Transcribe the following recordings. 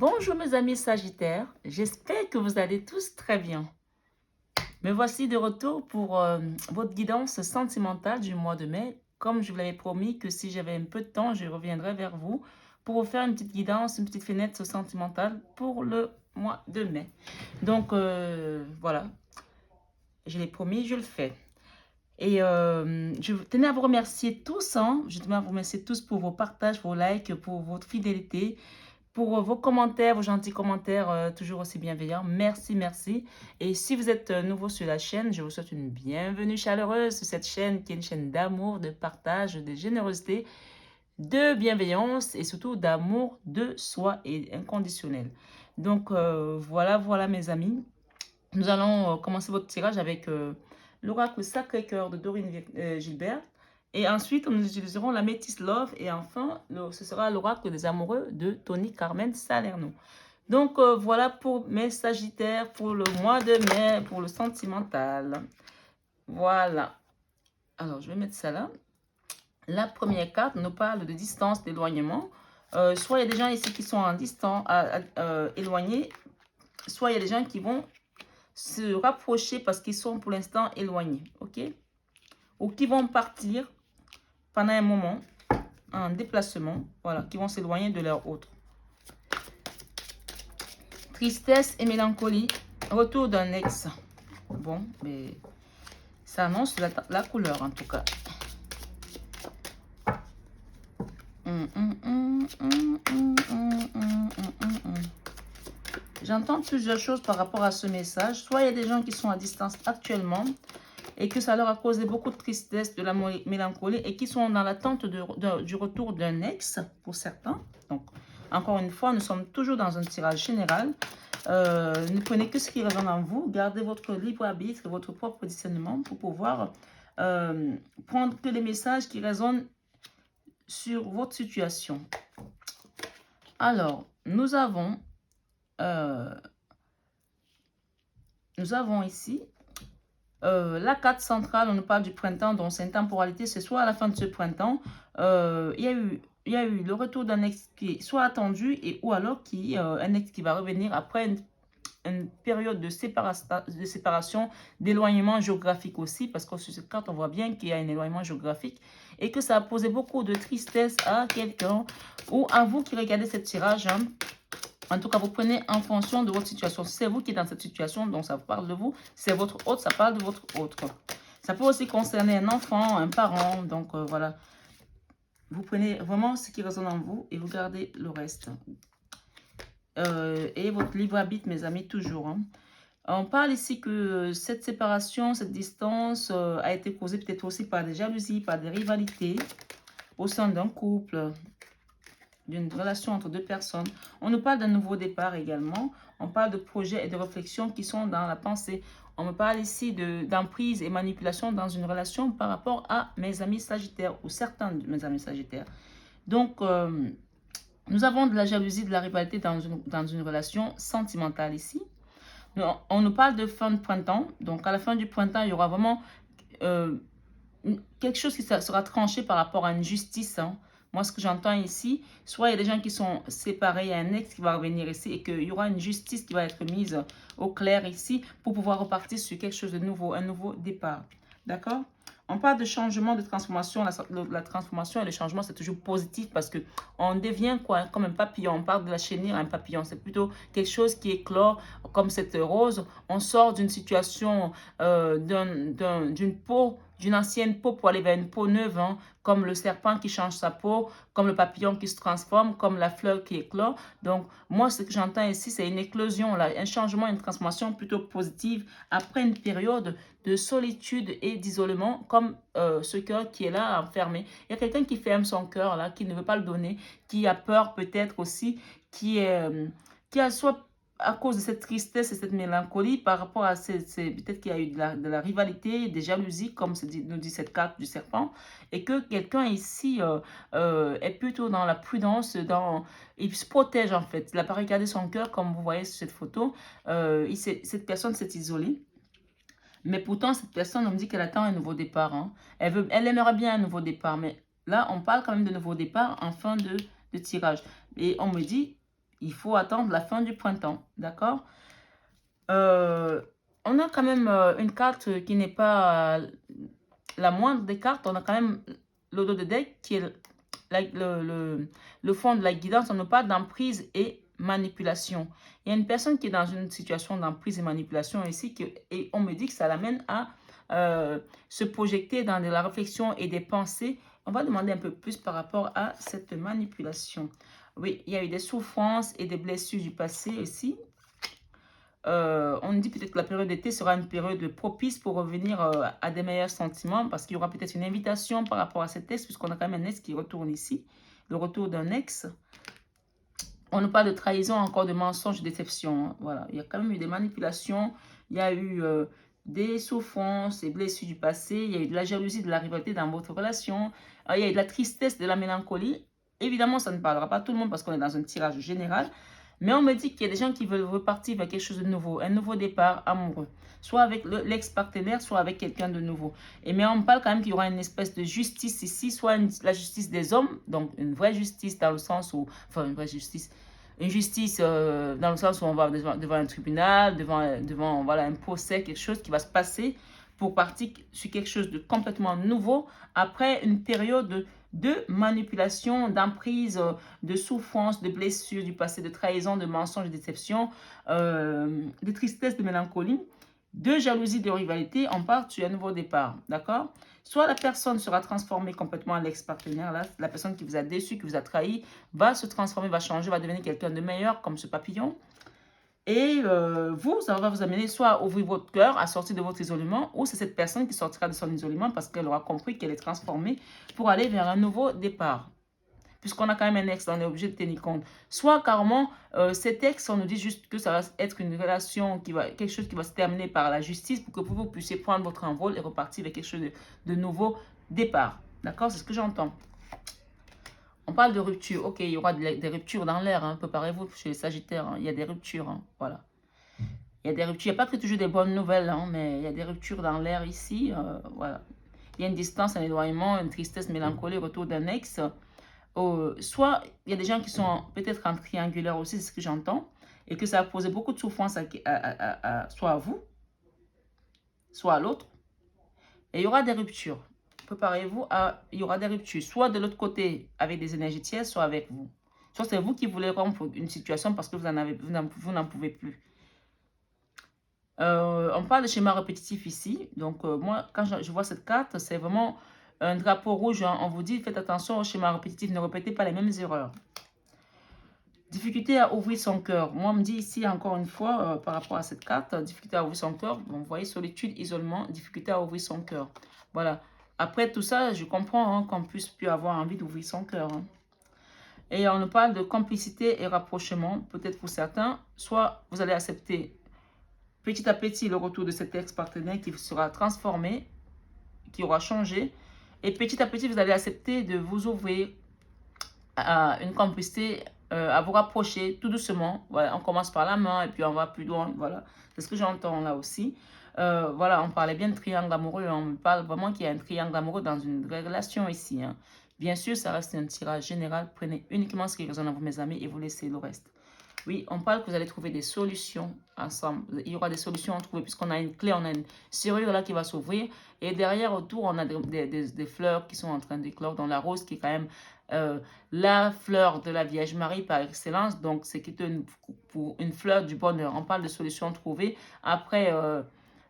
Bonjour mes amis Sagittaires, j'espère que vous allez tous très bien. Me voici de retour pour votre guidance sentimentale du mois de mai. Comme je vous l'avais promis que si j'avais un peu de temps, je reviendrai vers vous pour vous faire une petite guidance, une petite fenêtre sentimentale pour le mois de mai. Donc voilà, je l'ai promis, je le fais. Et je tenais à vous remercier tous, je tenais à vous remercier tous pour vos partages, vos likes, pour votre fidélité, pour vos commentaires, vos gentils commentaires, toujours aussi bienveillants. Merci, merci. Et si vous êtes nouveau sur la chaîne, je vous souhaite une bienvenue chaleureuse sur cette chaîne qui est une chaîne d'amour, de partage, de générosité, de bienveillance et surtout d'amour de soi et inconditionnel. Donc voilà mes amis. Nous allons commencer votre tirage avec l'oracle Sacré-Cœur de Dorine Gilbert. Et ensuite, nous utiliserons la Métis Love. Et enfin, ce sera l'oracle des amoureux de Tony Carmen Salerno. Donc, voilà pour mes Sagittaires pour le mois de mai, pour le sentimental. Voilà. Alors, je vais mettre ça là. La première carte nous parle de distance, d'éloignement. Soit il y a des gens ici qui sont en distance, éloignés. Soit il y a des gens qui vont se rapprocher parce qu'ils sont pour l'instant éloignés, ok? Ou qui vont partir pendant un moment en déplacement, voilà, qui vont s'éloigner de leur autre. Tristesse et mélancolie, retour d'un ex. Bon, mais ça annonce la couleur en tout cas. J'entends plusieurs choses par rapport à ce message. Soit il y a des gens qui sont à distance actuellement et que ça leur a causé beaucoup de tristesse, de la mélancolie et qui sont dans l'attente du retour d'un ex pour certains. Donc, encore une fois, nous sommes toujours dans un tirage général. Ne prenez que ce qui résonne en vous. Gardez votre libre arbitre, votre propre discernement pour pouvoir prendre que les messages qui résonnent sur votre situation. Alors, nous avons ici la carte centrale. On nous parle du printemps, donc c'est une temporalité, c'est soit à la fin de ce printemps, il y a eu le retour d'un ex qui est soit attendu ou alors un ex qui va revenir après une période de séparation, d'éloignement géographique aussi, parce que sur cette carte, on voit bien qu'il y a un éloignement géographique et que ça a posé beaucoup de tristesse à quelqu'un ou à vous qui regardez ce tirage. En tout cas, vous prenez en fonction de votre situation. Si c'est vous qui êtes dans cette situation, donc ça parle de vous. Si c'est votre autre, ça parle de votre autre. Ça peut aussi concerner un enfant, un parent. Donc, voilà. Vous prenez vraiment ce qui résonne en vous et vous gardez le reste. Et votre libre arbitre, mes amis, toujours. On parle ici que cette séparation, cette distance a été causée peut-être aussi par des jalousies, par des rivalités au sein d'un couple, d'une relation entre deux personnes. On nous parle d'un nouveau départ également. On parle de projets et de réflexions qui sont dans la pensée. On me parle ici d'emprise et manipulation dans une relation par rapport à mes amis sagittaires ou certains de mes amis sagittaires. Donc, nous avons de la jalousie, de la rivalité dans une relation sentimentale ici. On nous parle de fin de printemps. Donc, à la fin du printemps, il y aura vraiment quelque chose qui sera tranché par rapport à une justice. Moi, ce que j'entends ici, soit il y a des gens qui sont séparés, il y a un ex qui va revenir ici et qu'il y aura une justice qui va être mise au clair ici pour pouvoir repartir sur quelque chose de nouveau, un nouveau départ. D'accord? On parle de changement, de transformation. La transformation et le changement, c'est toujours positif parce qu'on devient quoi? Comme un papillon. On parle de la chenille, un papillon. C'est plutôt quelque chose qui éclore comme cette rose. On sort d'une situation, d'une peau, d'une ancienne peau pour aller vers une peau neuve, comme le serpent qui change sa peau, comme le papillon qui se transforme, comme la fleur qui éclore. Donc, moi, ce que j'entends ici, c'est une éclosion, là, un changement, une transformation plutôt positive après une période de solitude et d'isolement, comme ce cœur qui est là enfermé. Il y a quelqu'un qui ferme son cœur, là, qui ne veut pas le donner, qui a peur peut-être aussi, qui a soit à cause de cette tristesse et cette mélancolie par rapport à peut-être qu'il y a eu de la rivalité, des jalousies, comme nous dit cette carte du serpent, et que quelqu'un ici est plutôt dans la prudence, il se protège en fait. Il n'a pas regardé son cœur comme vous voyez sur cette photo. Cette personne s'est isolée. Mais pourtant, cette personne, on me dit qu'elle attend un nouveau départ. Elle aimerait bien un nouveau départ. Mais là, on parle quand même de nouveau départ en fin de tirage. Et on me dit, Il faut attendre la fin du printemps, d'accord? On a quand même une carte qui n'est pas la moindre des cartes. On a quand même le dos de deck qui est le fond de la guidance. On ne parle d'emprise et manipulation. Il y a une personne qui est dans une situation d'emprise et manipulation ici et on me dit que ça l'amène à se projeter dans de la réflexion et des pensées. On va demander un peu plus par rapport à cette manipulation. Oui, il y a eu des souffrances et des blessures du passé ici. On dit peut-être que la période d'été sera une période propice pour revenir à des meilleurs sentiments parce qu'il y aura peut-être une invitation par rapport à cet ex puisqu'on a quand même un ex qui retourne ici, le retour d'un ex. On nous parle de trahison, encore de mensonges, de déception. Hein. Voilà, il y a quand même eu des manipulations, il y a eu des souffrances, des blessures du passé, il y a eu de la jalousie, de la rivalité dans votre relation, il y a eu de la tristesse, de la mélancolie. Évidemment, ça ne parlera pas à tout le monde parce qu'on est dans un tirage général. Mais on me dit qu'il y a des gens qui veulent repartir vers quelque chose de nouveau, un nouveau départ amoureux. Soit avec l'ex-partenaire, soit avec quelqu'un de nouveau. Mais on parle quand même qu'il y aura une espèce de justice ici, soit la justice des hommes, donc une vraie justice dans le sens où, enfin une vraie justice, une justice dans le sens où on va devant un tribunal, devant voilà, un procès, quelque chose qui va se passer pour partir sur quelque chose de complètement nouveau après une période de manipulation, d'emprise, de souffrance, de blessures du passé, de trahison, de mensonges, de déception, de tristesse, de mélancolie, de jalousie, de rivalité. On part sur un nouveau départ, d'accord? Soit la personne sera transformée complètement, l'ex-partenaire, la personne qui vous a déçu, qui vous a trahi, va se transformer, va changer, va devenir quelqu'un de meilleur, comme ce papillon. Et ça va vous amener soit à ouvrir votre cœur, à sortir de votre isolement, ou c'est cette personne qui sortira de son isolement parce qu'elle aura compris qu'elle est transformée pour aller vers un nouveau départ. Puisqu'on a quand même un ex, on est obligé de tenir compte. Soit carrément, cet ex, on nous dit juste que ça va être une relation, quelque chose qui va se terminer par la justice pour que vous puissiez prendre votre envol et repartir vers quelque chose de nouveau départ. D'accord? C'est ce que j'entends. On parle de rupture. Ok, il y aura des ruptures dans l'air. Hein. Préparez-vous chez les Sagittaires. Hein. Il y a des ruptures. Hein. Voilà. Il y a des ruptures. Il n'y a pas que toujours des bonnes nouvelles, hein, mais il y a des ruptures dans l'air ici. Voilà. Il y a une distance, un éloignement, une tristesse, mélancolie, retour d'un ex. Soit il y a des gens qui sont peut-être en triangulaire aussi, c'est ce que j'entends, et que ça a posé beaucoup de souffrance soit à vous, soit à l'autre. Et il y aura des ruptures. Préparez-vous il y aura des ruptures, soit de l'autre côté avec des énergies tiers, soit avec vous. Soit c'est vous qui voulez rompre une situation parce que vous n'en pouvez plus. On parle de schéma répétitif ici. Donc, moi, quand je vois cette carte, c'est vraiment un drapeau rouge. Hein. On vous dit, faites attention au schéma répétitif. Ne répétez pas les mêmes erreurs. Difficulté à ouvrir son cœur. Moi, on me dit ici, encore une fois, par rapport à cette carte, difficulté à ouvrir son cœur. Bon, vous voyez, solitude, isolement, difficulté à ouvrir son cœur. Voilà. Après tout ça, je comprends hein, qu'on puisse plus avoir envie d'ouvrir son cœur. Hein. Et on nous parle de complicité et rapprochement, peut-être pour certains. Soit vous allez accepter petit à petit le retour de cet ex-partenaire qui sera transformé, qui aura changé. Et petit à petit, vous allez accepter de vous ouvrir à une complicité, à vous rapprocher tout doucement. Voilà, on commence par la main et puis on va plus loin. Voilà, c'est ce que j'entends là aussi. Voilà, on parlait bien de triangle amoureux. On me parle vraiment qu'il y a un triangle amoureux dans une vraie relation ici. Hein. Bien sûr, ça reste un tirage général. Prenez uniquement ce qui résonne à vous, mes amis, et vous laissez le reste. Oui, on parle que vous allez trouver des solutions ensemble. Il y aura des solutions à trouver puisqu'on a une clé, on a une serrure là qui va s'ouvrir. Et derrière, autour, on a des fleurs qui sont en train d'éclore dans la rose qui est quand même la fleur de la Vierge Marie par excellence. Donc, c'est pour une fleur du bonheur. On parle de solutions trouvées après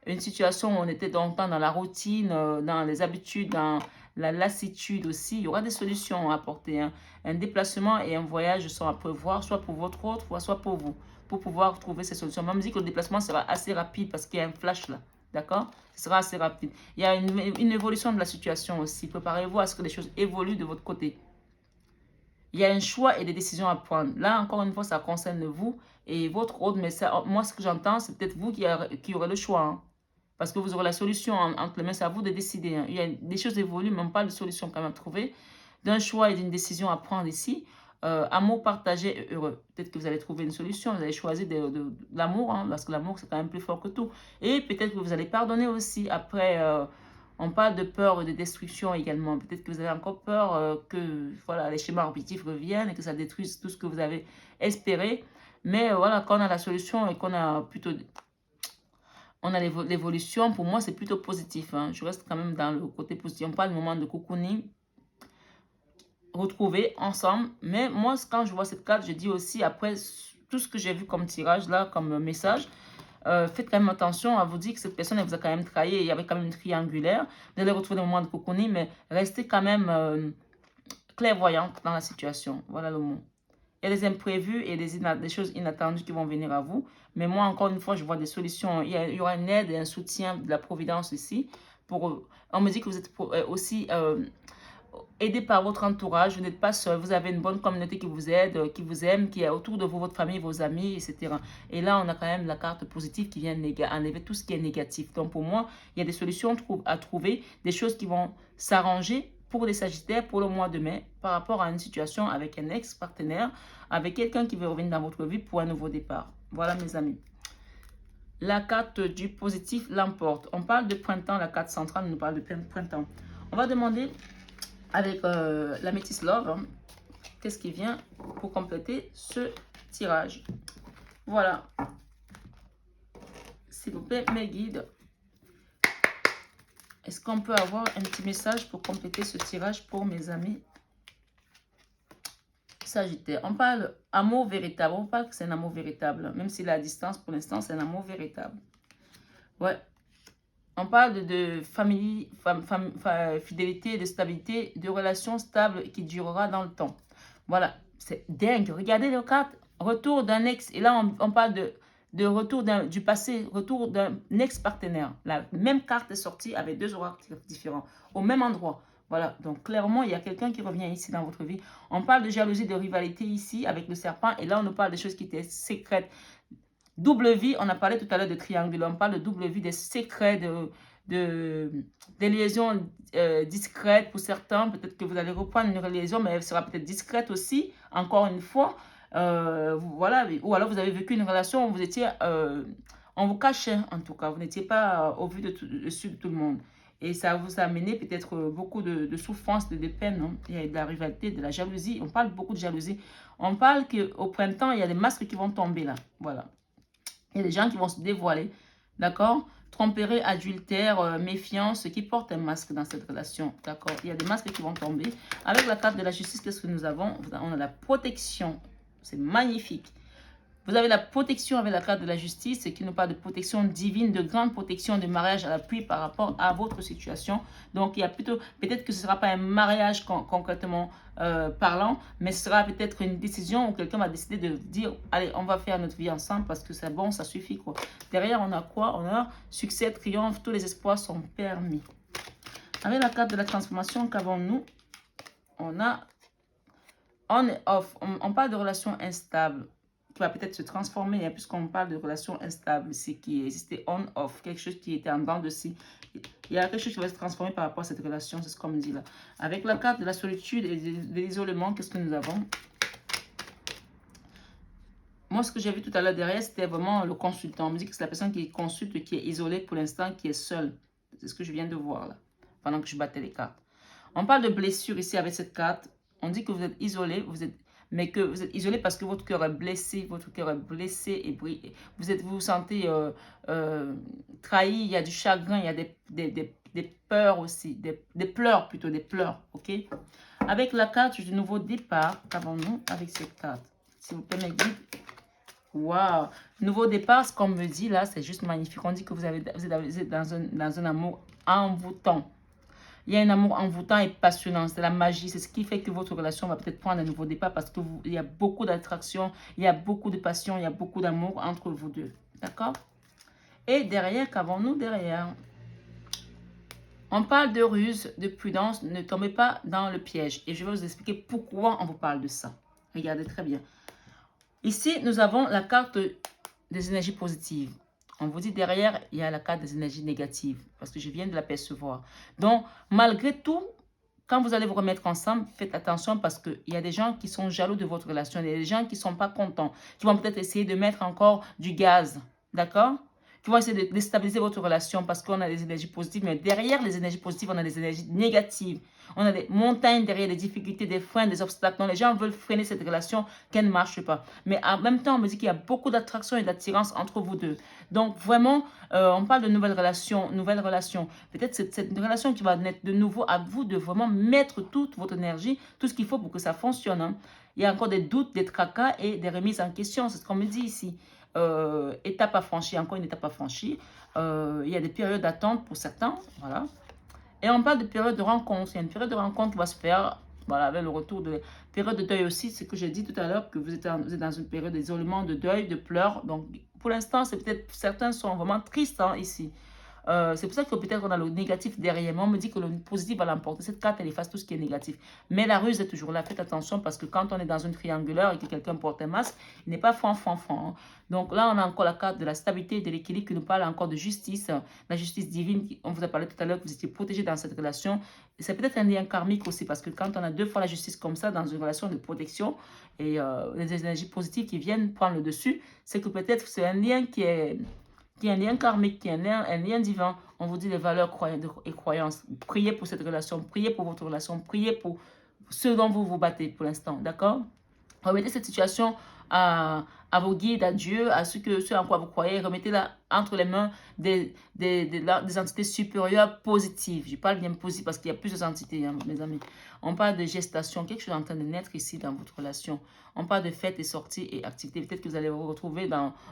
une situation où on était longtemps dans la routine, dans les habitudes, dans la lassitude aussi. Il y aura des solutions à apporter. Hein. Un déplacement et un voyage sont à prévoir, soit pour votre autre, soit pour vous, pour pouvoir trouver ces solutions. Même dit que le déplacement sera assez rapide parce qu'il y a un flash là. D'accord? Ce sera assez rapide. Il y a une évolution de la situation aussi. Préparez-vous à ce que les choses évoluent de votre côté. Il y a un choix et des décisions à prendre. Là, encore une fois, ça concerne vous et votre autre. Mais ça, moi, ce que j'entends, c'est peut-être vous qui aurez le choix. Hein. Parce que vous aurez la solution entre les mains. C'est à vous de décider. Hein. Il y a des choses évoluent, mais on parle de solution quand même à trouver. D'un choix et d'une décision à prendre ici. Amour partagé et heureux. Peut-être que vous allez trouver une solution. Vous allez choisir de l'amour. Hein, parce que l'amour, c'est quand même plus fort que tout. Et peut-être que vous allez pardonner aussi après... On parle de peur de destruction également. Peut-être que vous avez encore peur que voilà, les schémas répétitifs reviennent et que ça détruise tout ce que vous avez espéré. Mais voilà, quand on a la solution et qu'on a plutôt... On a l'évolution, pour moi, c'est plutôt positif. Hein. Je reste quand même dans le côté positif. On parle du moment de cocooning, retrouver ensemble. Mais moi, quand je vois cette carte, je dis aussi, après tout ce que j'ai vu comme tirage là, comme message, faites quand même attention à vous dire que cette personne, elle vous a quand même trahi. Il y avait quand même une triangulaire. Vous allez retrouver le moment de cocooning, mais restez quand même clairvoyante dans la situation. Voilà le mot. Il y a des imprévus et des choses inattendues qui vont venir à vous. Mais moi, encore une fois, je vois des solutions. Il y aura une aide et un soutien de la Providence ici. On me dit que vous êtes aussi aidé par votre entourage. Vous n'êtes pas seul. Vous avez une bonne communauté qui vous aide, qui vous aime, qui est autour de vous, votre famille, vos amis, etc. Et là, on a quand même la carte positive qui vient enlever tout ce qui est négatif. Donc, pour moi, il y a des solutions à trouver, des choses qui vont s'arranger pour les Sagittaires pour le mois de mai par rapport à une situation avec un ex-partenaire, avec quelqu'un qui veut revenir dans votre vie pour un nouveau départ. Voilà mes amis. La carte du positif l'emporte. On parle de printemps, la carte centrale nous parle de printemps. On va demander avec la Métis Love, hein, qu'est-ce qui vient pour compléter ce tirage. Voilà. S'il vous plaît, mes guides. Est-ce qu'on peut avoir un petit message pour compléter ce tirage pour mes amis Sagittaire? On parle amour véritable. On parle que c'est un amour véritable. Même s'il est à distance, pour l'instant, c'est un amour véritable. Ouais. On parle de famille, fidélité, de stabilité, de relations stables qui durera dans le temps. Voilà. C'est dingue. Regardez les cartes. Retour d'un ex. Et là, on parle de retour du passé, retour d'un ex-partenaire. La même carte est sortie avec deux oracles différents, au même endroit. Voilà, donc clairement, il y a quelqu'un qui revient ici dans votre vie. On parle de jalousie, de rivalité ici avec le serpent. Et là, on nous parle de choses qui étaient secrètes. Double vie, on a parlé tout à l'heure de triangle. On parle de double vie, des secrets, des liaisons discrètes pour certains. Peut-être que vous allez reprendre une liaison, mais elle sera peut-être discrète aussi, encore une fois. Voilà, ou alors vous avez vécu une relation où vous étiez, on vous cachait en tout cas, vous n'étiez pas au vu dessus de tout le monde. Et ça vous a amené peut-être beaucoup de souffrance, de peine. Hein. Il y a de la rivalité, de la jalousie. On parle beaucoup de jalousie. On parle qu'au printemps, il y a des masques qui vont tomber là. Voilà. Il y a des gens qui vont se dévoiler. D'accord? Tromperie, adultère, méfiance, qui portent un masque dans cette relation. D'accord? Il y a des masques qui vont tomber. Avec la carte de la justice, qu'est-ce que nous avons? On a la protection. C'est magnifique. Vous avez la protection avec la carte de la justice, qui nous parle de protection divine, de grande protection, de mariage à l'appui par rapport à votre situation. Donc, il y a plutôt, peut-être que ce ne sera pas un mariage concrètement parlant, mais ce sera peut-être une décision où quelqu'un va décider de dire, allez, on va faire notre vie ensemble parce que c'est bon, ça suffit, quoi. Derrière, on a quoi? On a succès, triomphe, tous les espoirs sont permis. Avec la carte de la transformation, qu'avons-nous? On a on et off. On parle de relations instables qui va peut-être se transformer, hein, puisqu'on parle de relations instables, c'est qui existait on-off, quelque chose qui était en dents de scie. Il y a quelque chose qui va se transformer par rapport à cette relation, c'est ce qu'on me dit là. Avec la carte de la solitude et de l'isolement, qu'est-ce que nous avons? Moi, ce que j'ai vu tout à l'heure derrière, c'était vraiment le consultant. On me dit que c'est la personne qui consulte, qui est isolée pour l'instant, qui est seule. C'est ce que je viens de voir là, pendant que je battais les cartes. On parle de blessure ici avec cette carte. On dit que vous êtes isolé, mais que vous êtes isolé parce que votre cœur est blessé, et vous vous sentez trahi, il y a du chagrin, il y a des peurs aussi, des pleurs plutôt, des pleurs, ok? Avec la carte du nouveau départ, qu'avons-nous avec cette carte? S'il vous plaît, mes guides. Waouh! Nouveau départ, ce qu'on me dit là, c'est juste magnifique. On dit que vous êtes dans un amour envoûtant. Il y a un amour envoûtant et passionnant. C'est la magie. C'est ce qui fait que votre relation va peut-être prendre un nouveau départ parce qu'il y a beaucoup d'attraction, il y a beaucoup de passion, il y a beaucoup d'amour entre vous deux. D'accord? Et derrière, qu'avons-nous derrière? On parle de ruse, de prudence. Ne tombez pas dans le piège. Et je vais vous expliquer pourquoi on vous parle de ça. Regardez très bien. Ici, nous avons la carte des énergies positives. On vous dit derrière, il y a la carte des énergies négatives. Parce que je viens de l'apercevoir. Donc, malgré tout, quand vous allez vous remettre ensemble, faites attention parce qu'il y a des gens qui sont jaloux de votre relation. Il y a des gens qui ne sont pas contents. Qui vont peut-être essayer de mettre encore du gaz. D'accord? qui vont essayer de déstabiliser votre relation parce qu'on a des énergies positives, mais derrière les énergies positives, on a des énergies négatives. On a des montagnes derrière, des difficultés, des freins, des obstacles. Donc, les gens veulent freiner cette relation qu'elle ne marche pas. Mais en même temps, on me dit qu'il y a beaucoup d'attraction et d'attirance entre vous deux. Donc, vraiment, on parle de nouvelles relations, nouvelles relations. Peut-être cette relation qui va naître de nouveau à vous de vraiment mettre toute votre énergie, tout ce qu'il faut pour que ça fonctionne. Hein. Il y a encore des doutes, des tracas et des remises en question. C'est ce qu'on me dit ici. Étape à franchir, encore une étape à franchir. Il y a des périodes d'attente pour certains. Voilà. Et on parle de période de rencontre. Il y a une période de rencontre qui va se faire, voilà, avec le retour de période de deuil aussi. C'est ce que j'ai dit tout à l'heure, que vous êtes dans une période d'isolement, de deuil, de pleurs. Donc, pour l'instant, c'est peut-être, certains sont vraiment tristes hein, ici. C'est pour ça que peut-être on a le négatif derrière. Mais on me dit que le positif va l'emporter. Cette carte, elle efface tout ce qui est négatif. Mais la ruse est toujours là. Faites attention parce que quand on est dans une triangulaire et que quelqu'un porte un masque, il n'est pas franc. Hein. Donc là, on a encore la carte de la stabilité et de l'équilibre qui nous parle encore de justice. La justice divine. On vous a parlé tout à l'heure que vous étiez protégé dans cette relation. C'est peut-être un lien karmique aussi parce que quand on a deux fois la justice comme ça dans une relation de protection et les énergies positives qui viennent prendre le dessus, c'est que peut-être c'est un lien qui est un lien karmique, qui est un lien divin. On vous dit les valeurs et croyances. Priez pour cette relation, priez pour votre relation, priez pour ce dont vous vous battez pour l'instant, d'accord? Remettez cette situation à vos guides, à Dieu, à ce en quoi vous croyez. Remettez-la entre les mains des entités supérieures positives. Je parle bien positif parce qu'il y a plusieurs entités, hein, mes amis. On parle de gestation, quelque chose est en train de naître ici dans votre relation. On parle de fêtes et sorties et activités. Peut-être que vous allez vous retrouver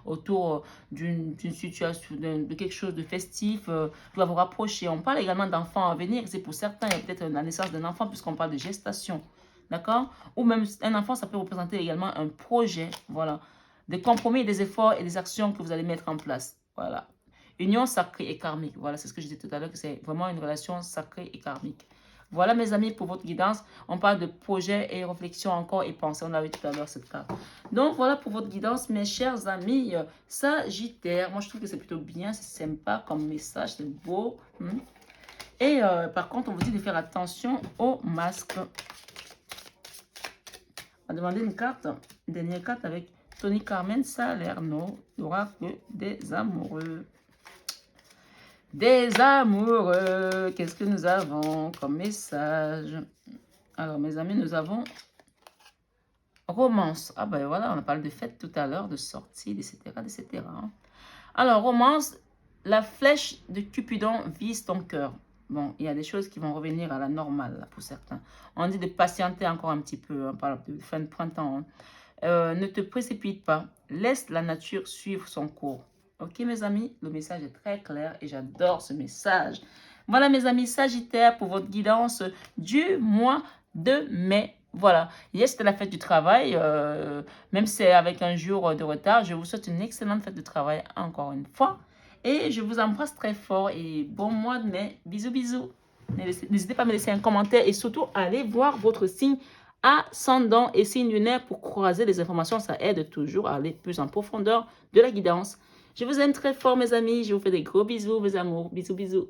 autour d'une situation, de quelque chose de festif qui va vous rapprocher. On parle également d'enfants à venir. C'est pour certains, il y a peut-être la naissance d'un enfant puisqu'on parle de gestation. D'accord? Ou même un enfant, ça peut représenter également un projet. Voilà. Des compromis, des efforts et des actions que vous allez mettre en place. Voilà. Union sacrée et karmique. Voilà, c'est ce que je disais tout à l'heure, que c'est vraiment une relation sacrée et karmique. Voilà, mes amis, pour votre guidance. On parle de projet et réflexion encore et pensée. On avait tout à l'heure cette carte. Donc, voilà pour votre guidance, mes chers amis. Sagittaire. Moi, je trouve que c'est plutôt bien. C'est sympa comme message. C'est beau. Et par contre, on vous dit de faire attention aux masques. On va demander une carte, une dernière carte avec Tony Carmen Salerno, l'oracle des amoureux. Des amoureux, qu'est-ce que nous avons comme message? Alors, mes amis, nous avons romance. Ah ben voilà, on a parlé de fête tout à l'heure, de sortie, etc., etc. Alors, romance, la flèche de Cupidon vise ton cœur. Bon, il y a des choses qui vont revenir à la normale là, pour certains. On dit de patienter encore un petit peu, on parle de fin de printemps. Hein. Ne te précipite pas, laisse la nature suivre son cours. Ok mes amis, le message est très clair et j'adore ce message. Voilà mes amis Sagittaire pour votre guidance du mois de mai. Voilà, hier c'était la fête du travail, même si c'est avec un jour de retard, je vous souhaite une excellente fête de travail encore une fois. Et je vous embrasse très fort et bon mois de mai. Bisous, bisous. N'hésitez pas à me laisser un commentaire et surtout allez voir votre signe ascendant et signe lunaire pour croiser les informations. Ça aide toujours à aller plus en profondeur de la guidance. Je vous aime très fort mes amis. Je vous fais des gros bisous mes amours. Bisous, bisous.